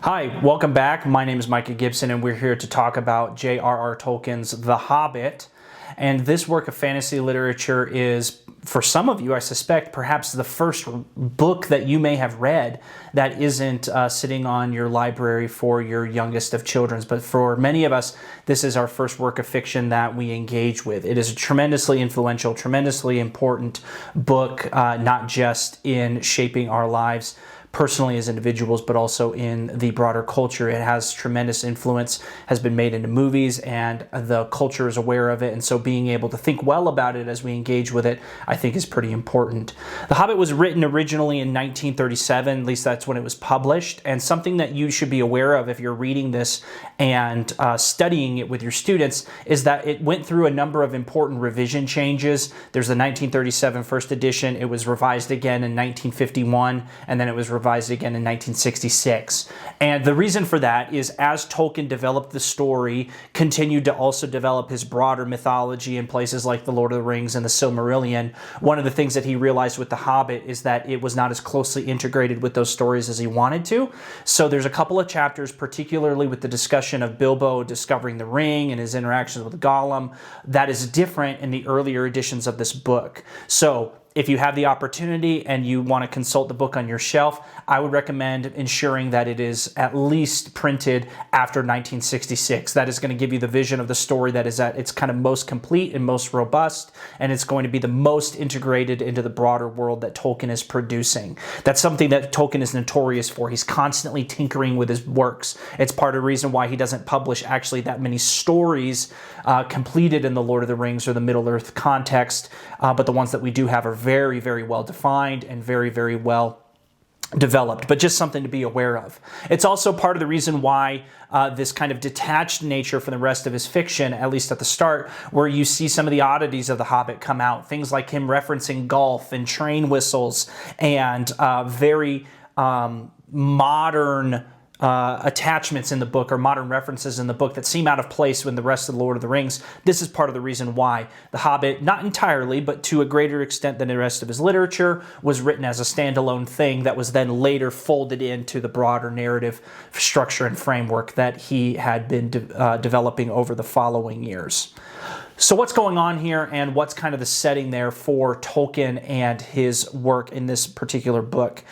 Hi, welcome back. My name is Micah Gibson, and we're here to talk about JRR Tolkien's The Hobbit. And this work of fantasy literature is, for some of you, I suspect, perhaps the first book that you may have read that isn't sitting on your library for your youngest of children. But for many of us, this is our first work of fiction that we engage with. It is a tremendously influential, tremendously important book, not just in shaping our lives personally as individuals, but also in the broader culture. It has tremendous influence, has been made into movies, and the culture is aware of it. And so being able to think well about it as we engage with it, I think is pretty important. The Hobbit was written originally in 1937, at least that's when it was published. And something that you should be aware of if you're reading this and studying it with your students is that it went through a number of important revision changes. There's the 1937 first edition. It was revised again in 1951, and then it was revised again in 1966. And the reason for that is as Tolkien developed the story, continued to also develop his broader mythology in places like The Lord of the Rings and the Silmarillion, one of the things that he realized with The Hobbit is that it was not as closely integrated with those stories as he wanted to. So there's a couple of chapters, particularly with the discussion of Bilbo discovering the ring and his interactions with Gollum, that is different in the earlier editions of this book. So if you have the opportunity and you want to consult the book on your shelf, I would recommend ensuring that it is at least printed after 1966. That is going to give you the vision of the story that is at its kind of most complete and most robust, and it's going to be the most integrated into the broader world that Tolkien is producing. That's something that Tolkien is notorious for. He's constantly tinkering with his works. It's part of the reason why he doesn't publish actually that many stories completed in the Lord of the Rings or the Middle-earth context, but the ones that we do have are very, very well defined and very, very well developed, but just something to be aware of. It's also part of the reason why this kind of detached nature from the rest of his fiction, at least at the start, where you see some of the oddities of The Hobbit come out, things like him referencing golf and train whistles and very modern attachments in the book or modern references in the book that seem out of place with the rest of the Lord of the Rings. This is part of the reason why The Hobbit, not entirely, but to a greater extent than the rest of his literature, was written as a standalone thing that was then later folded into the broader narrative structure and framework that he had been developing over the following years. So what's going on here and what's kind of the setting there for Tolkien and his work in this particular book?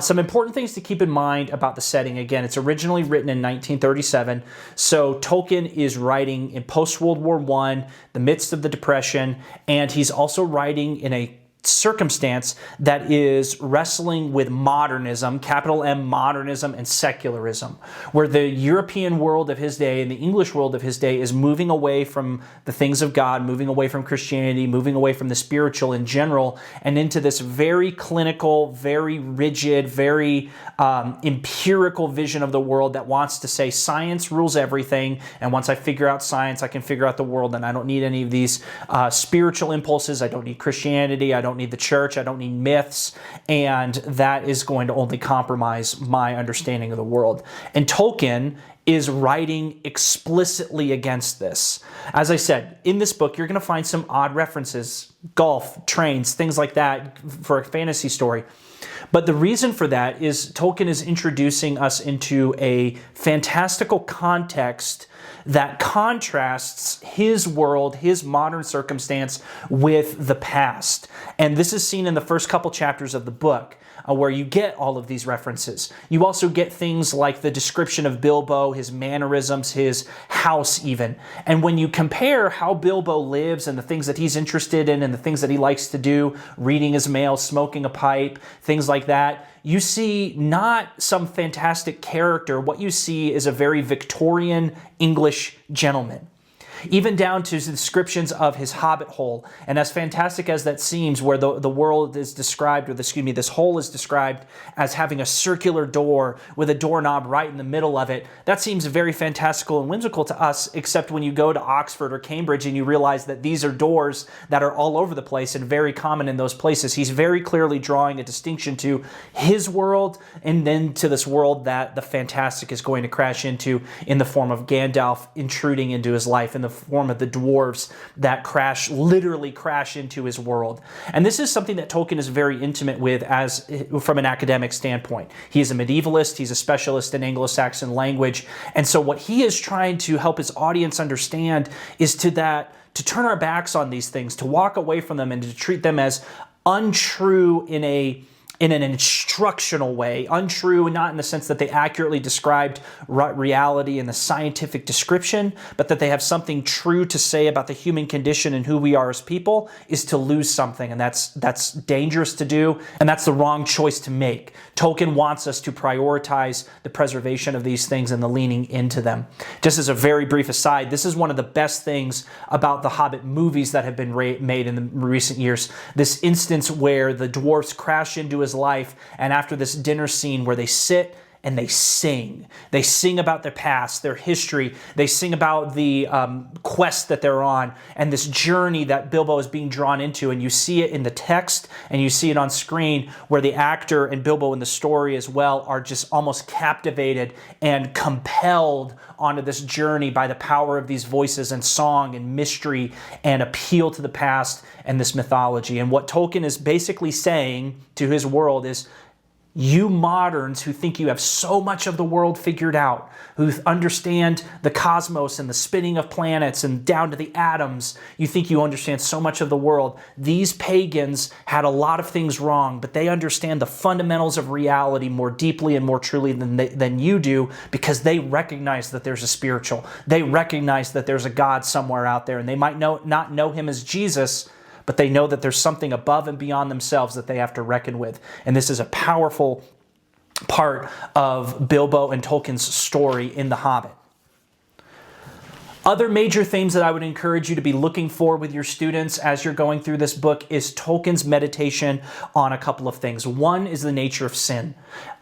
Some important things to keep in mind about the setting. Again, it's originally written in 1937, so Tolkien is writing in post-World War I, the midst of the Depression, and he's also writing in a circumstance that is wrestling with modernism, capital M modernism, and secularism, where the European world of his day and the English world of his day is moving away from the things of God, moving away from Christianity, moving away from the spiritual in general, and into this very clinical, very rigid, very empirical vision of the world that wants to say science rules everything, and once I figure out science, I can figure out the world, and I don't need any of these spiritual impulses, I don't need Christianity, I don't need the church, I don't need myths, and that is going to only compromise my understanding of the world. And Tolkien is writing explicitly against this. As I said, in this book, you're going to find some odd references, golf, trains, things like that for a fantasy story. But the reason for that is Tolkien is introducing us into a fantastical context that contrasts his world, his modern circumstance with the past. And this is seen in the first couple chapters of the book, where you get all of these references. You also get things like the description of Bilbo, his mannerisms, his house even. And when you compare how Bilbo lives and the things that he's interested in and the things that he likes to do, reading his mail, smoking a pipe, things like that, you see not some fantastic character. What you see is a very Victorian English gentleman. Even down to descriptions of his hobbit hole. And as fantastic as that seems, where the world is described, or this hole is described as having a circular door with a doorknob right in the middle of it, that seems very fantastical and whimsical to us, except when you go to Oxford or Cambridge and you realize that these are doors that are all over the place and very common in those places. He's very clearly drawing a distinction to his world and then to this world that the fantastic is going to crash into in the form of Gandalf intruding into his life, in the the form of the dwarves that literally crash into his world. And this is something that Tolkien is very intimate with from an academic standpoint. He is a medievalist, he's a specialist in Anglo-Saxon language, and so what he is trying to help his audience understand is to turn our backs on these things, to walk away from them and to treat them as untrue in an instructional way. Untrue, not in the sense that they accurately described reality in the scientific description, but that they have something true to say about the human condition and who we are as people, is to lose something. And that's dangerous to do, and that's the wrong choice to make. Tolkien wants us to prioritize the preservation of these things and the leaning into them. Just as a very brief aside, this is one of the best things about the Hobbit movies that have been made in the recent years. This instance where the dwarfs crash into his life, and after this dinner scene where they sit and they sing. They sing about their past, their history. They sing about the quest that they're on and this journey that Bilbo is being drawn into. And you see it in the text and you see it on screen, where the actor and Bilbo in the story as well are just almost captivated and compelled onto this journey by the power of these voices and song and mystery and appeal to the past and this mythology. And what Tolkien is basically saying to his world is, you moderns who think you have so much of the world figured out, who understand the cosmos and the spinning of planets and down to the atoms, you think you understand so much of the world. These pagans had a lot of things wrong, but they understand the fundamentals of reality more deeply and more truly than you do, because they recognize that there's a spiritual. They recognize that there's a God somewhere out there, and they might not know him as Jesus, but they know that there's something above and beyond themselves that they have to reckon with. And this is a powerful part of Bilbo and Tolkien's story in The Hobbit. Other major themes that I would encourage you to be looking for with your students as you're going through this book is Tolkien's meditation on a couple of things. One is the nature of sin.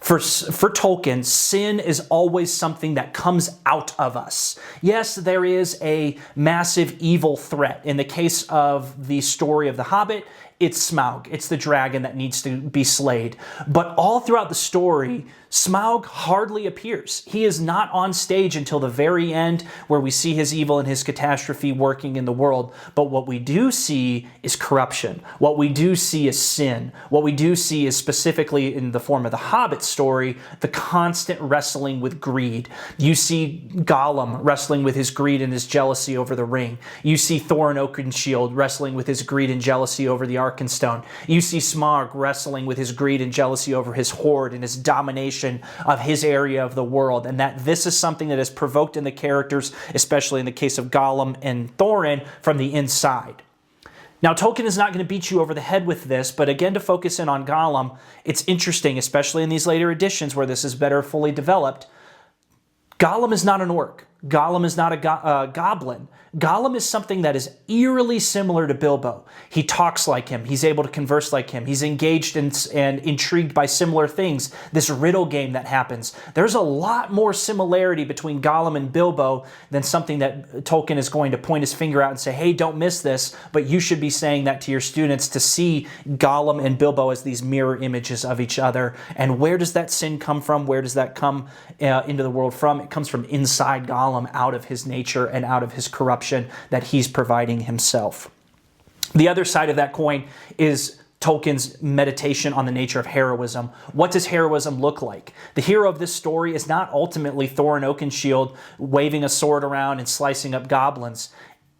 For Tolkien, sin is always something that comes out of us. Yes, there is a massive evil threat. In the case of the story of The Hobbit, it's Smaug. It's the dragon that needs to be slayed. But all throughout the story, Smaug hardly appears. He is not on stage until the very end, where we see his evil and his catastrophe working in the world. But what we do see is corruption. What we do see is sin. What we do see is, specifically in the form of the Hobbit story, the constant wrestling with greed. You see Gollum wrestling with his greed and his jealousy over the ring. You see Thorin Oakenshield wrestling with his greed and jealousy over the Arkenstone. You see Smaug wrestling with his greed and jealousy over his horde and his domination of his area of the world, and that this is something that is provoked in the characters, especially in the case of Gollum and Thorin, from the inside. Now, Tolkien is not going to beat you over the head with this, but again, to focus in on Gollum, it's interesting, especially in these later editions where this is better fully developed. Gollum is not an orc. Gollum is not a goblin. Gollum is something that is eerily similar to Bilbo. He talks like him. He's able to converse like him. He's engaged and intrigued by similar things. This riddle game that happens. There's a lot more similarity between Gollum and Bilbo than something that Tolkien is going to point his finger out and say, hey, don't miss this, but you should be saying that to your students, to see Gollum and Bilbo as these mirror images of each other. And where does that sin come from? Where does that come into the world from? It comes from inside Gollum, out of his nature and out of his corruption that he's providing himself. The other side of that coin is Tolkien's meditation on the nature of heroism. What does heroism look like? The hero of this story is not ultimately Thorin Oakenshield waving a sword around and slicing up goblins.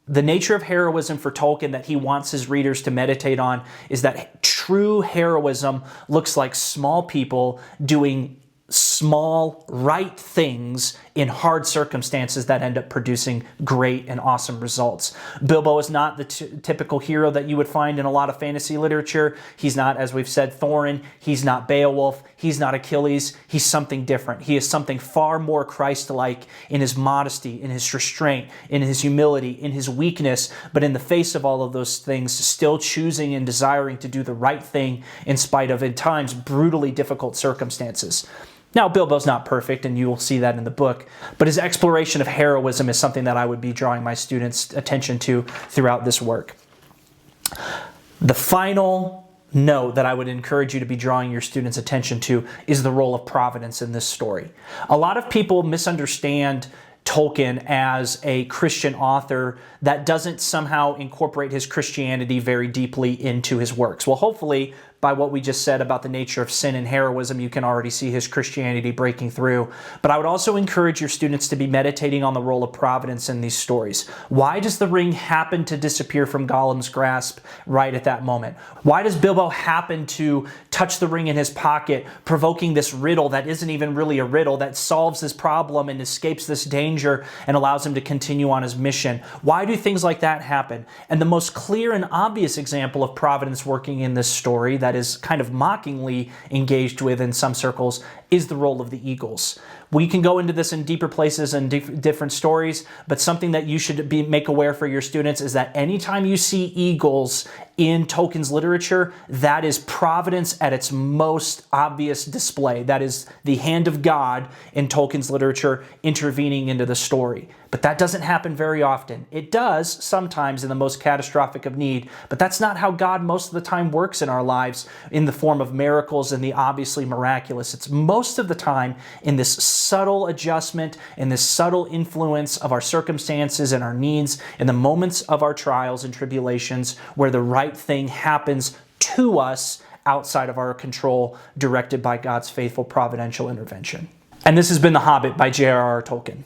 The nature of heroism for Tolkien that he wants his readers to meditate on is that true heroism looks like small people doing small, right things in hard circumstances that end up producing great and awesome results. Bilbo is not the typical hero that you would find in a lot of fantasy literature. He's not, as we've said, Thorin. He's not Beowulf. He's not Achilles. He's something different. He is something far more Christ-like in his modesty, in his restraint, in his humility, in his weakness, but in the face of all of those things, still choosing and desiring to do the right thing in spite of, at times, brutally difficult circumstances. Now, Bilbo's not perfect, and you will see that in the book, but his exploration of heroism is something that I would be drawing my students' attention to throughout this work. The final note that I would encourage you to be drawing your students' attention to is the role of providence in this story. A lot of people misunderstand Tolkien as a Christian author that doesn't somehow incorporate his Christianity very deeply into his works. Well, hopefully, by what we just said about the nature of sin and heroism, you can already see his Christianity breaking through. But I would also encourage your students to be meditating on the role of providence in these stories. Why does the ring happen to disappear from Gollum's grasp right at that moment? Why does Bilbo happen to touch the ring in his pocket, provoking this riddle that isn't even really a riddle, that solves this problem and escapes this danger and allows him to continue on his mission? Why do things like that happen? And the most clear and obvious example of providence working in this story that is kind of mockingly engaged with in some circles is the role of the eagles. We can go into this in deeper places and different stories, but something that you should make aware for your students is that anytime you see eagles in Tolkien's literature, that is providence at its most obvious display. That is the hand of God in Tolkien's literature intervening into the story. But that doesn't happen very often. It does sometimes in the most catastrophic of need, but that's not how God most of the time works in our lives in the form of miracles and the obviously miraculous. It's most of the time in this subtle adjustment, in this subtle influence of our circumstances and our needs, in the moments of our trials and tribulations where the right thing happens to us outside of our control, directed by God's faithful providential intervention. And this has been The Hobbit by JRR Tolkien.